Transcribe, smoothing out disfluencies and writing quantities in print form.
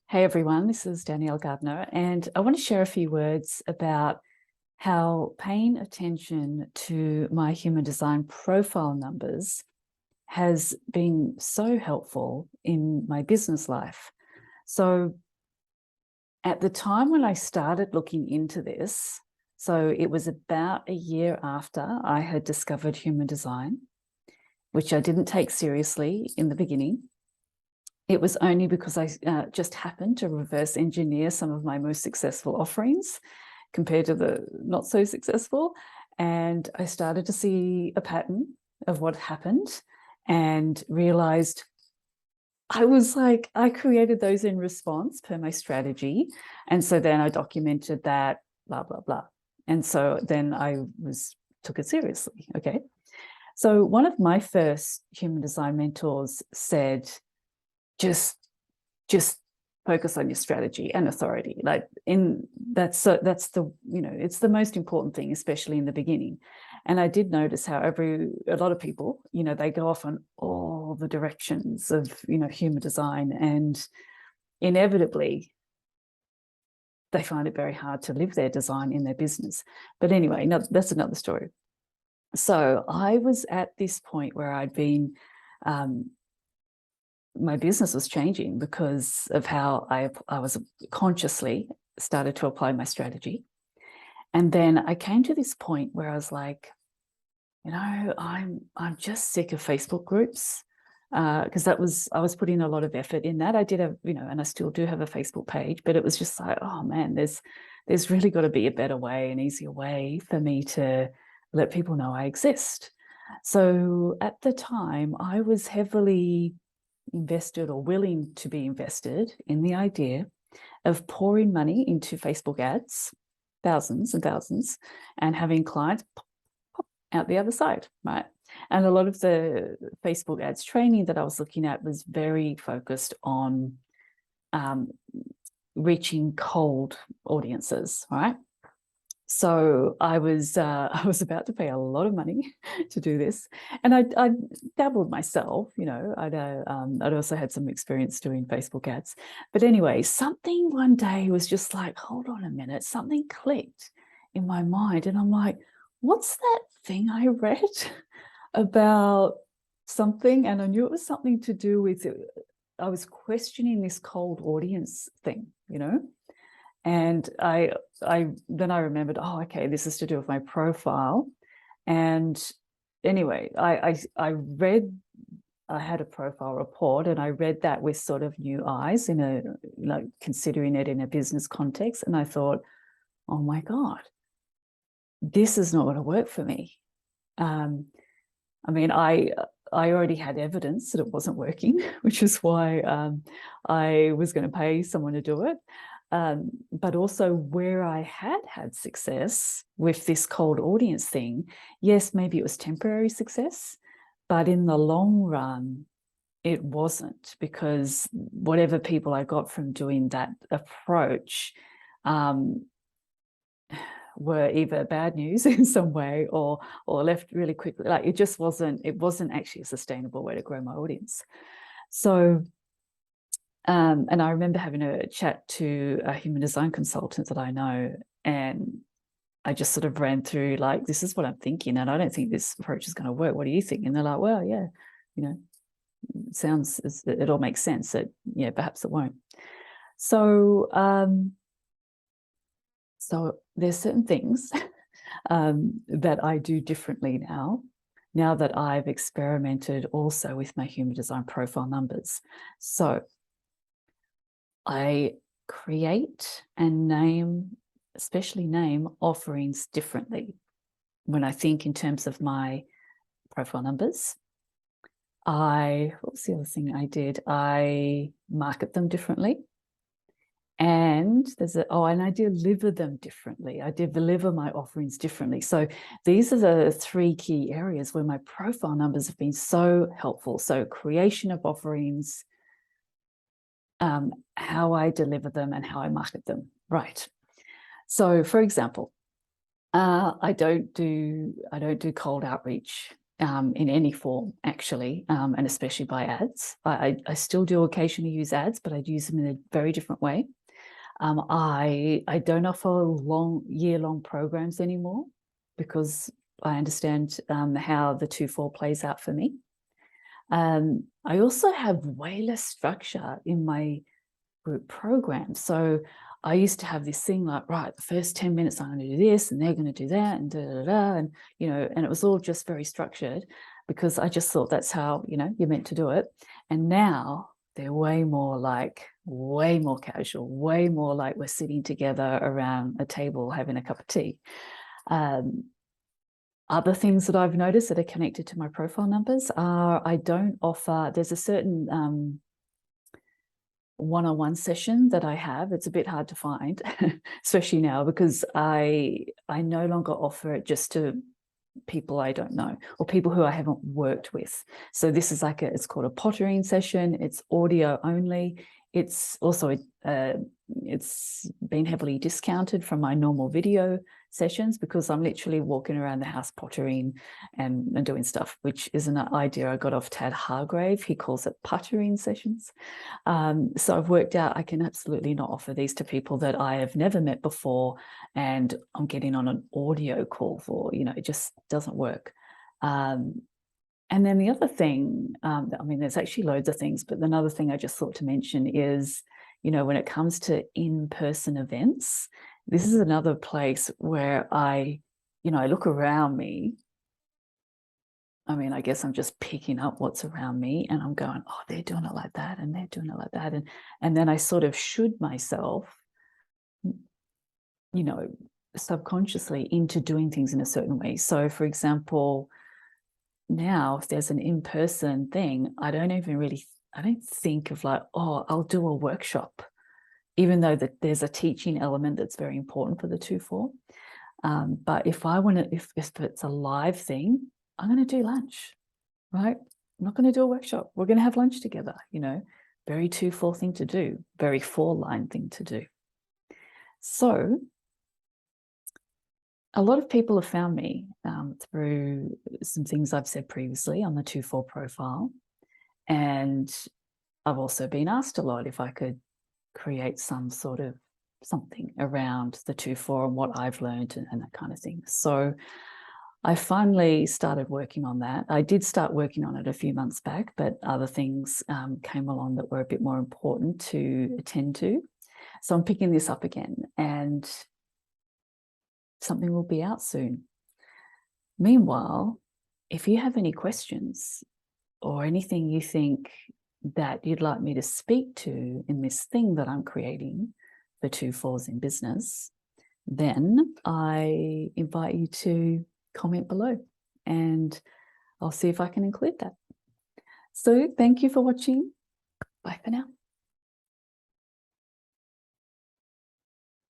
Hey everyone, this is Danielle Gardner, and I want to share a few words about how paying attention to my human design profile numbers has been so helpful in my business life. So at the time when I started looking into this, so it was about a year after I had discovered human design, which I didn't take seriously in the beginning. It was only because I just happened to reverse engineer some of my most successful offerings compared to the not so successful. And I started to see a pattern of what happened and realized I created those in response per my strategy. And so then I documented that, blah, blah, blah. And so then took it seriously. Okay. So one of my first human design mentors said, just focus on your strategy and authority. That's the, it's the most important thing, especially in the beginning. And I did notice how a lot of people, they go off on all the directions of, human design, and inevitably they find it very hard to live their design in their business. But anyway, no, that's another story. So I was at this point where I'd been, my business was changing because of how I was consciously started to apply my strategy. And then I came to this point where I was like, I'm just sick of Facebook groups, because I was putting a lot of effort in that. I did have, and I still do have a Facebook page, but it was just like, oh man, there's really got to be a better way, an easier way for me to let people know I exist. So at the time, I was heavily invested or willing to be invested in the idea of pouring money into Facebook ads, thousands and thousands, and having clients pop out the other side, right? And a lot of the Facebook ads training that I was looking at was very focused on reaching cold audiences, right? So I was about to pay a lot of money to do this, and I dabbled myself. I'd also had some experience doing Facebook ads. But anyway, something one day was just like, hold on a minute, something clicked in my mind, and I'm like, what's that thing I read about something? And I knew it was something to do with it. I was questioning this cold audience thing, and I remembered, oh, okay, this is to do with my profile. And anyway, I had a profile report, and I read that with sort of new eyes, considering it in a business context. And I thought, oh my God, this is not going to work for me. I already had evidence that it wasn't working, which is why I was going to pay someone to do it. But also where I had success with this cold audience thing, yes, maybe it was temporary success, but in the long run, it wasn't, because whatever people I got from doing that approach were either bad news in some way or left really quickly. Like it wasn't actually a sustainable way to grow my audience. So and I remember having a chat to a human design consultant that I know, and I just sort of ran through, like, this is what I'm thinking, and I don't think this approach is going to work. What do you think? And they're like, well, yeah, it all makes sense that, yeah, perhaps it won't. So, so there's certain things that I do differently now that I've experimented also with my human design profile numbers. So I create and especially name offerings differently. When I think in terms of my profile numbers, what was the other thing I did? I market them differently. And and I deliver them differently. I deliver my offerings differently. So these are the three key areas where my profile numbers have been so helpful. So creation of offerings, how I deliver them, and how I market them. Right. So, for example, I don't do cold outreach in any form, actually, and especially by ads. I still do occasionally use ads, but I'd use them in a very different way. I don't offer year-long programs anymore because I understand how the 2-4 plays out for me. I also have way less structure in my group program. So I used to have this thing like, right, the first 10 minutes I'm going to do this and they're going to do that and and and it was all just very structured because I just thought that's how, you're meant to do it. And now they're way more casual, way more like we're sitting together around a table having a cup of tea. Other things that I've noticed that are connected to my profile numbers are I don't offer, there's a certain one-on-one session that I have. It's a bit hard to find, especially now, because I no longer offer it just to people I don't know or people who I haven't worked with. So this is like it's called a pottering session. It's audio only. It's also it's been heavily discounted from my normal video sessions because I'm literally walking around the house pottering and doing stuff, which is an idea I got off Tad Hargrave. He calls it puttering sessions. So I've worked out I can absolutely not offer these to people that I have never met before and I'm getting on an audio call for, it just doesn't work. And then the other thing, I mean, there's actually loads of things, but another thing I just thought to mention is, when it comes to in-person events, this is another place where I look around me. I mean, I guess I'm just picking up what's around me and I'm going, oh, they're doing it like that and they're doing it like that. And then I sort of should myself, subconsciously into doing things in a certain way. So for example, now if there's an in-person thing, I don't think of like, oh, I'll do a workshop, even though that there's a teaching element that's very important for the 2-4. But if I want to, if it's a live thing, I'm going to do lunch, right? I'm not going to do a workshop. We're going to have lunch together, very 2-4 thing to do, very 4-line thing to do. So a lot of people have found me through some things I've said previously on the 2-4 profile. And I've also been asked a lot if I could create some sort of something around the 2-4 and what I've learned and that kind of thing. So I finally started working on that. I did start working on it a few months back, but other things came along that were a bit more important to attend to. So I'm picking this up again and something will be out soon. Meanwhile, if you have any questions or anything you think that you'd like me to speak to in this thing that I'm creating for 2-4s in business, then I invite you to comment below and I'll see if I can include that. So thank you for watching. Bye for now.